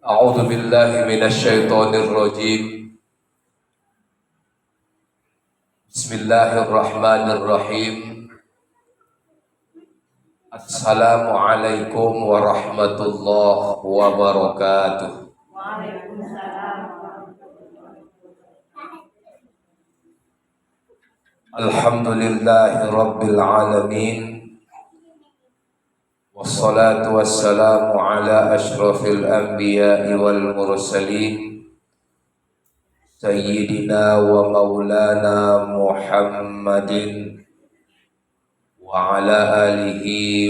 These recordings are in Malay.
أعوذ بالله من الشيطان الرجيم. بسم الله الرحمن الرحيم. السلام عليكم ورحمة الله وبركاته. الحمد لله رب العالمين، والصلاة والسلام على أشرف الأنبياء والمرسلين سيدنا ومولانا محمد وعلى آله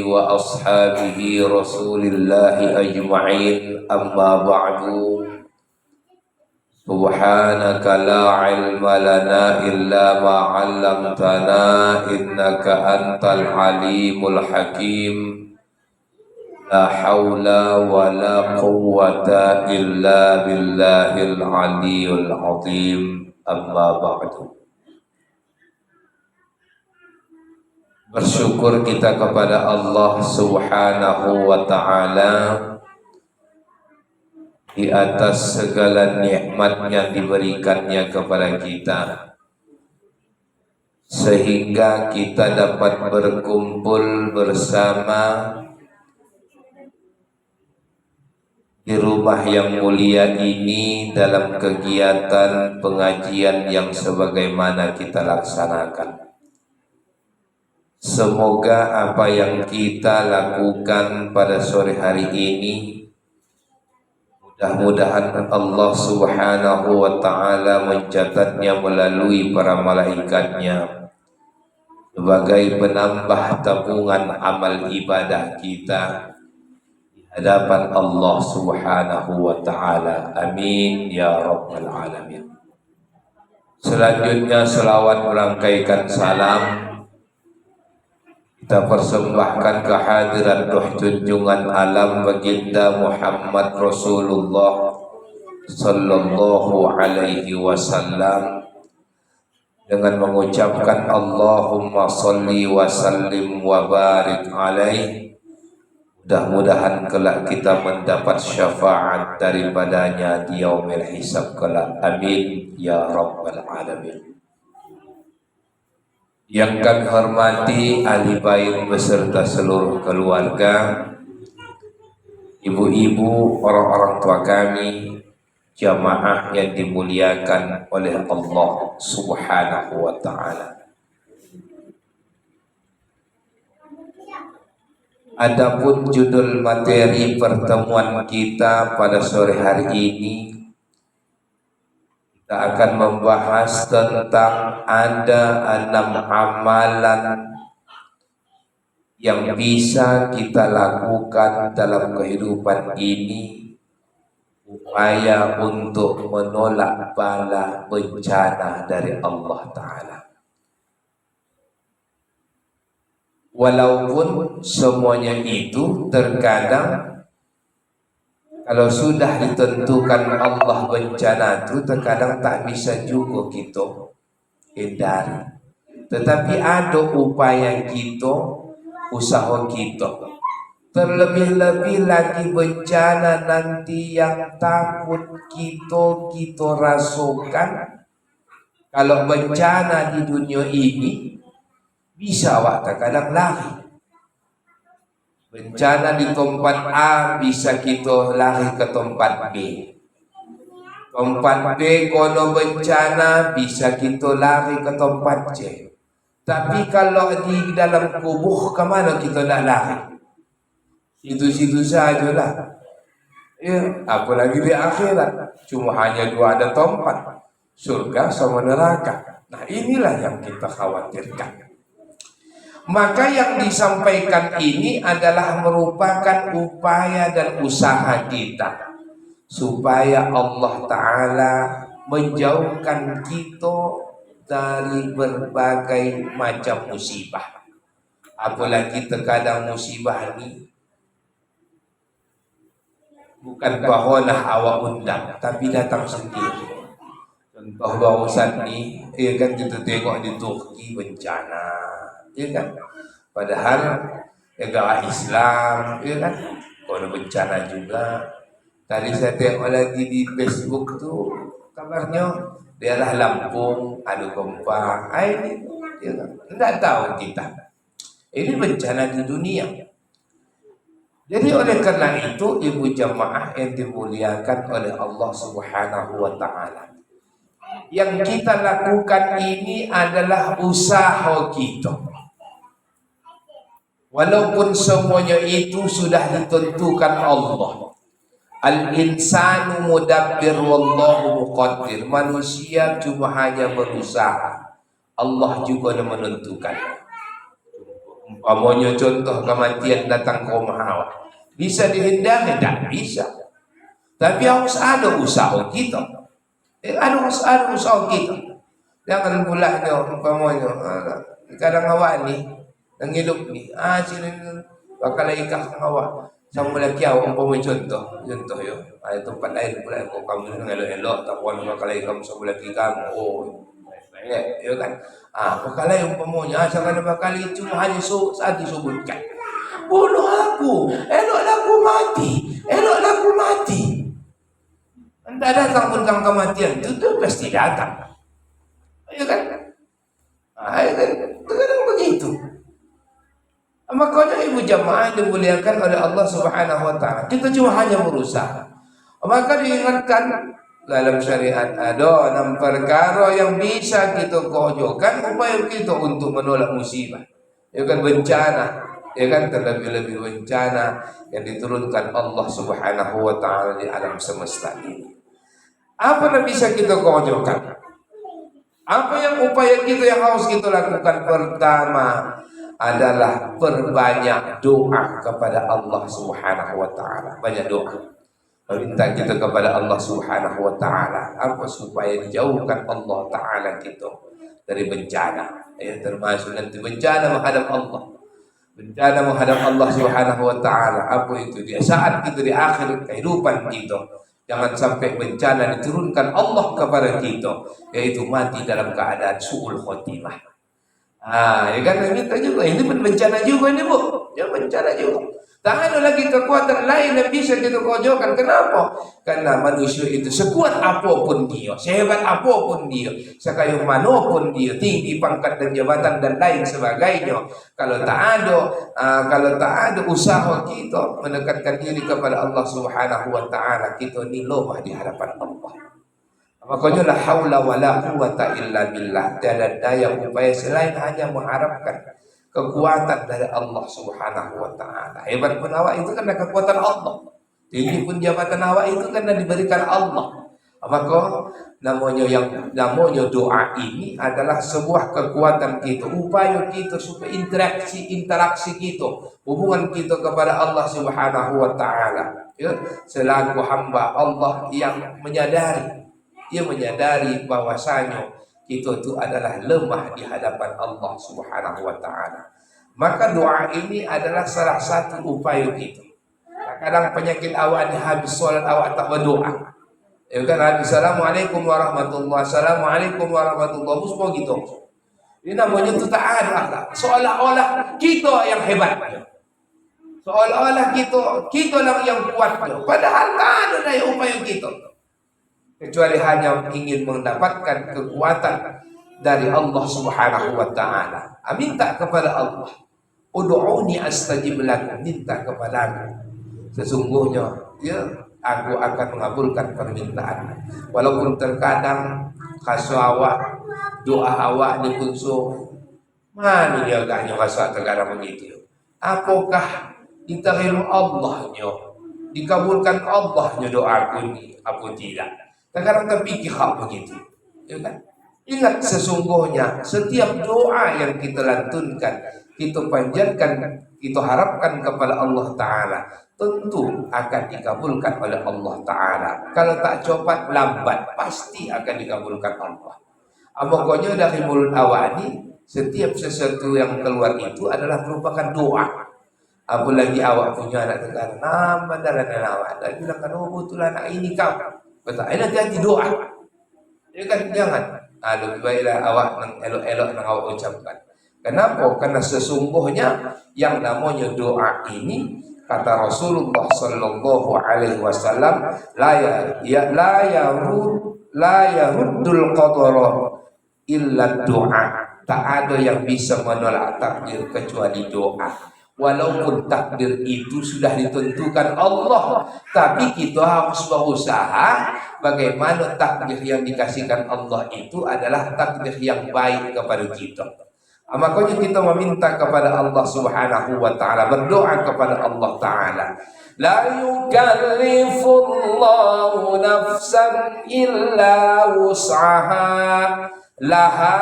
وأصحابه رسول الله أجمعين. أما بعد، سبحانك لا علم لنا إلا ما علمتنا إنك أنت العليم الحكيم. لا حول ولا قوة إلا بالله العلي العظيم. أما بعد. Bersyukur kita kepada Allah Subhanahu wa ta'ala di atas segala nikmat yang diberikannya kepada kita, sehingga kita dapat berkumpul bersama di rumah yang mulia ini dalam kegiatan pengajian yang sebagaimana kita laksanakan. Semoga apa yang kita lakukan pada sore hari ini, mudah-mudahan Allah Subhanahu wa ta'ala mencatatnya melalui para malaikatnya sebagai penambah tabungan amal ibadah kita di hadapan Allah Subhanahu wa ta'ala. Amin ya rabbal alamin. Selanjutnya selawat merangkaikan salam kita persembahkan kehadiran Ruh Junjungan Alam Baginda Muhammad Rasulullah Sallallahu Alaihi Wasallam dengan mengucapkan Allahumma salli wa sallim wa barik alaih. Mudah-mudahan kelak kita mendapat syafaat daripadanya di yaumil hisab kelak. Amin ya rabbal alamin. Yang kami hormati ahli bait beserta seluruh keluarga, ibu-ibu, orang-orang tua kami, jamaah yang dimuliakan oleh Allah Subhanahu wa ta'ala. Adapun judul materi pertemuan kita pada sore hari ini, kita akan membahas tentang ada 6 amalan yang bisa kita lakukan dalam kehidupan ini upaya untuk menolak bala bencana dari Allah Ta'ala. Walaupun semuanya itu terkadang kalau sudah ditentukan Allah bencana itu terkadang tak bisa juga kita hindari. Tetapi ada upaya kita, usaha kita. Terlebih-lebih lagi bencana nanti yang takut kita rasakan. Kalau bencana di dunia ini bisa terkadang lari. Bencana di tempat A bisa kita lari ke tempat B. Tempat B kalau bencana bisa kita lari ke tempat C. Tapi kalau di dalam kubur, kemana kita nak lari? Situ-situ sajalah. Ya, apalagi di akhirat cuma hanya 2 ada tempat, surga sama neraka. Nah, inilah yang kita khawatirkan. Maka yang disampaikan ini adalah merupakan upaya dan usaha kita supaya Allah Ta'ala menjauhkan kita dari berbagai macam musibah. Apalagi terkadang musibah ini bukan bahawalah awak undang, tapi datang sendiri. Contoh barusan ni, kan kita tengok di Turki bencana, ya kan? Padahal negara Islam, ya kan? Kalau bencana juga Tadi saya tengok lagi di Facebook tu kabarnya daerah Lampung ada gempa. Ini tidak tahu kita. Ini bencana di dunia. Jadi oleh karena itu ibu jamaah yang dimuliakan oleh Allah Subhanahu wa taala. Yang kita lakukan ini adalah usaha kita. Walaupun semuanya itu sudah ditentukan Allah. Al-insanu mudabbir wallahu muqaddir. Manusia cuma hanya berusaha. Allah juga yang menentukan. Umpamanya contoh kematian datang ke rumah awak. Bisa dihindari? Tak bisa. Tapi harus ada usaha kita. Ada usaha kita. Jangan pula umpamanya kadang awak ni yang hidup ni sini bakal ikah awak sama lagi awak umpamanya contoh yo. Ada tempat lain pula kau kamu dengan elok-elok tak puan bakal ikah sama lagi kamu. Ya kan? Bakal umpamanya jangan bakal itu hanya saat disebutkan. Bunuh aku, eloklah aku mati, eloklah aku mati. Entah datang tentang kematian itu pasti datang. Ya kan? Kadang begitu. Makanya ibu jamaah dimuliakan oleh Allah Subhanahu wa taala. Kita cuma hanya berusaha. Maka diingatkan dalam syariat ada 6 perkara yang bisa kita kojokan upaya kita untuk menolak musibah. Ya kan bencana, ya kan terlebih-lebih bencana yang diturunkan Allah Subhanahu wa taala di alam semesta ini. Apa yang bisa kita kojokan? Apa yang upaya kita yang harus kita lakukan? Pertama adalah perbanyak doa kepada Allah Subhanahu wa taala. Banyak doa. Minta kita kepada Allah Subhanahu wa taala apa supaya dijauhkan Allah taala kita dari bencana. Ya, termasuk nanti bencana menghadap Allah. Bencana menghadap Allah Subhanahu wa taala. Apa itu? Dia saat kita di akhir kehidupan kita. Jangan sampai bencana diturunkan Allah kepada kita, yaitu mati dalam keadaan su'ul khotimah. Ya kan minta juga. Ini pun bencana juga ini, Bu. Ya bencana juga. Tak ada lagi kekuatan lain yang bisa kita kojokan. Kenapa? Karena manusia itu sekuat apapun dia, sehebat apapun dia, sekaya manapun dia, tinggi pangkat dan jabatan dan lain sebagainya. Kalau tak ada usaha kita mendekatkan diri kepada Allah Subhanahu wa taala, kita ni lemah di hadapan Allah. Makanya la haula wala quwata illa billah. Tiada daya upaya selain hanya mengharapkan kekuatan dari Allah Subhanahu wa taala. Hebat pun awak itu karena kekuatan Allah. Tinggi pun jabatan awak itu karena diberikan Allah. Maka namanya doa ini adalah sebuah kekuatan kita, upaya kita supaya interaksi kita, hubungan kita kepada Allah Subhanahu wa taala. Ya, selaku hamba Allah yang menyadari bahwasanya kita itu adalah lemah di hadapan Allah Subhanahu wa taala. Maka doa ini adalah salah satu upaya kita. Kadang penyakit awak ni habis solat awak tak berdoa. Ya kan, Assalamualaikum warahmatullahi, Assalamualaikum warahmatullahi, semua gitu. Ini namanya itu tak ada. Seolah-olah kita yang hebat. Seolah-olah kita lah yang kuat. Padahal tak ada daya upaya kita. Kecuali hanya ingin mendapatkan kekuatan dari Allah Subhanahu wa taala. Minta kepada Allah. Ud'uni astajib lakum, minta kepadaku. Sesungguhnya aku akan mengabulkan permintaan. Walaupun terkadang kaso awak, doa awak dipungsu. Mana dia agaknya rasa terkadang begitu. Apakah diterima Allahnya? Dikabulkan Allahnya doaku ni? Apa tidak? Terkadang terpikir hal begitu, ya kan? Ingat sesungguhnya setiap doa yang kita lantunkan, kita panjatkan, kita harapkan kepada Allah Ta'ala, tentu akan dikabulkan oleh Allah Ta'ala. Kalau tak cepat lambat, pasti akan dikabulkan Allah. Pokoknya dari mulut awak ini, setiap sesuatu yang keluar itu adalah merupakan doa. Apalagi awak punya anak terkadang, nama dalam awak, dan bilangkan, oh betul anak ini kau. Betul, ini hati-hati doa. Ya kan, jangan. Lebih baiklah awak elok-elok yang awak ucapkan. Kenapa? Karena sesungguhnya yang namanya doa ini Kata Rasulullah sallallahu alaihi wasallam, la yaruddul qadara illa doa. Tak ada yang bisa menolak takdir kecuali doa. Walaupun takdir itu sudah ditentukan Allah, tapi kita harus berusaha bagaimana takdir yang dikasihkan Allah itu adalah takdir yang baik kepada kita. Makanya kita meminta kepada Allah Subhanahu wa taala, berdoa kepada Allah taala. La yukallifullahu nafsan illa wus'aha, laha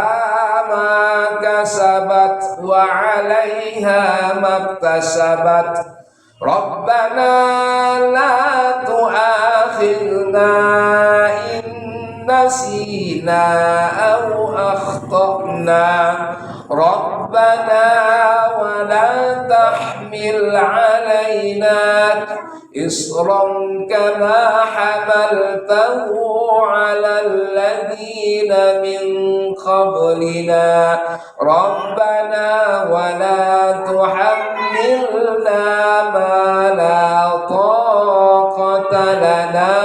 ma kasabat wa 'alaiha maktasabat. Rabbana la tu'akhidna in nasina aw akhtana. Rabbana wa la tahmil 'alaina isran kama hamaltahu 'alal ladzina min qablina. Rabbana wa la tuhammilna ma la taqata lana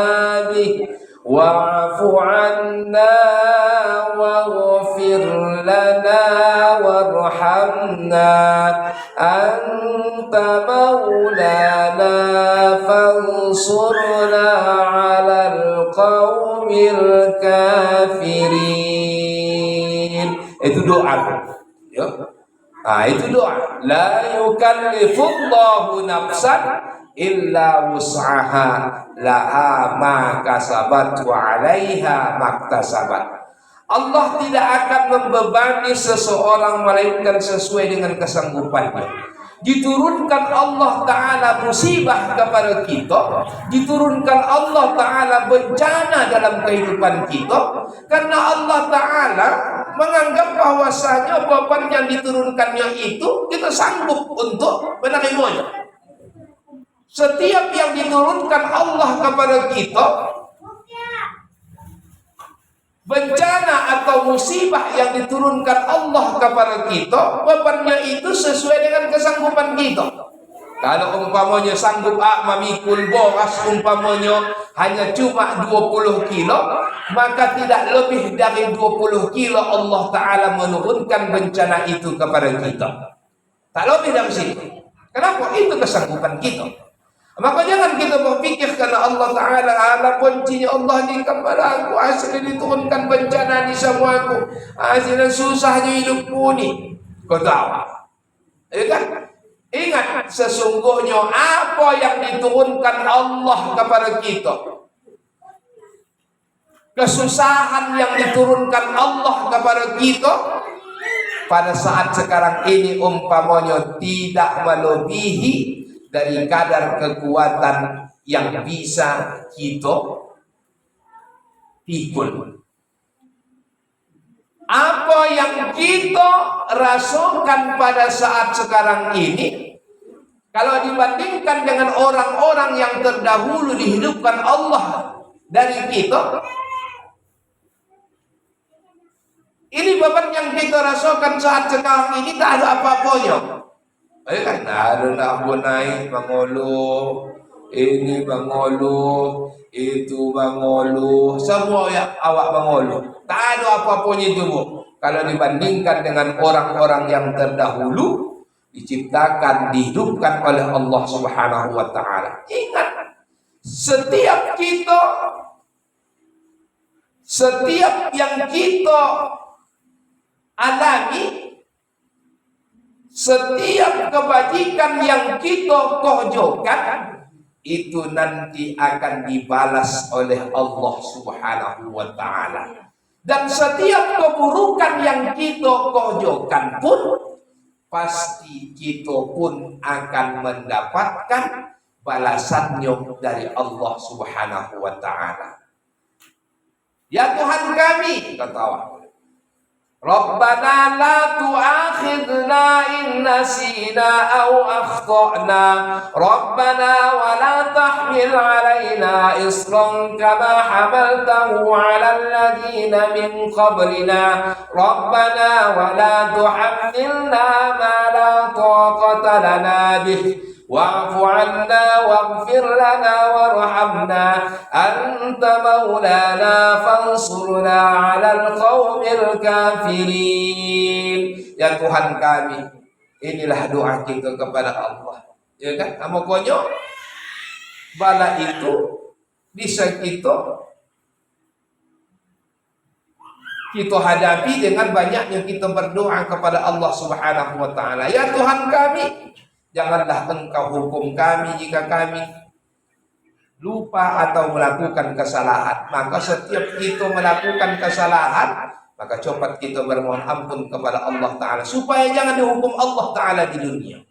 bih wa'fu 'anna waghfir lana warhamna anta maulana fansurna 'alal qaumil kafirin. Itu doa. Ya. Itu doa. La yukallifullahu nafsan illa wus'aha, laha ma kasabat wa 'alaiha maktasabat. Allah tidak akan membebani seseorang melainkan sesuai dengan kesanggupannya. Diturunkan Allah Ta'ala musibah kepada kita, diturunkan Allah Ta'ala bencana dalam kehidupan kita, karena Allah Ta'ala menganggap bahwasanya beban yang diturunkannya itu kita sanggup untuk menerimanya. Setiap yang diturunkan Allah kepada kita, bencana atau musibah yang diturunkan Allah kepada kita, bebannya itu sesuai dengan kesanggupan kita. Kalau umpamanya sanggup memikul boras umpamanya hanya cuma 20 kilo, maka tidak lebih dari 20 kilo Allah Ta'ala menurunkan bencana itu kepada kita. Tak lebih dari situ. Kenapa? Itu kesanggupan kita. Maka jangan kita berpikir karena Allah Ta'ala ala kuncinya Allah di kepada aku, asli diturunkan bencana di semuaku, asli susahnya hidupku ni. Kau tahu? Ya kan? Ingat, sesungguhnya apa yang diturunkan Allah kepada kita, kesusahan yang diturunkan Allah kepada kita pada saat sekarang ini umpamanya tidak melebihi dari kadar kekuatan yang bisa kita pikul. Apa yang kita rasakan pada saat sekarang ini, kalau dibandingkan dengan orang-orang yang terdahulu dihidupkan Allah dari kita, ini beban yang kita rasakan saat sekarang ini tak ada apa-apanya. Kan ada nak naik mengulu, ini mengulu, itu mengulu, semua yang awak mengulu. Tak ada apa-apanya itu, Bu. Kalau dibandingkan dengan orang-orang yang terdahulu diciptakan, dihidupkan oleh Allah Subhanahu wa taala. Ingat, setiap yang kita alami, setiap kebajikan yang kita kerjakan itu nanti akan dibalas oleh Allah Subhanahu wa taala. Dan setiap keburukan yang kita kerjakan pun pasti kita pun akan mendapatkan balasannya dari Allah Subhanahu wa taala. Ya Tuhan kami, kata Allah, Rabbana la tu'akhidna in nasina aw akhtana. Rabbana wa la tahmil 'alaina isran kama hamaltahu 'alal ladzina min qablina. Rabbana wa la tuhammilna ma la taqata lana bih wa'fu 'anna waghfir lana warhamna anta maulana fansurna 'alal qaumil kafirin. Ya Tuhan kami, inilah doa kita kepada Allah. Ya kan? Amo konyo bala itu bisa kita hadapi dengan banyaknya kita berdoa kepada Allah Subhanahu wa taala. Ya Tuhan kami, janganlah Engkau hukum kami jika kami lupa atau melakukan kesalahan. Maka setiap kita melakukan kesalahan, maka cepat kita bermohon ampun kepada Allah taala supaya jangan dihukum Allah taala di dunia.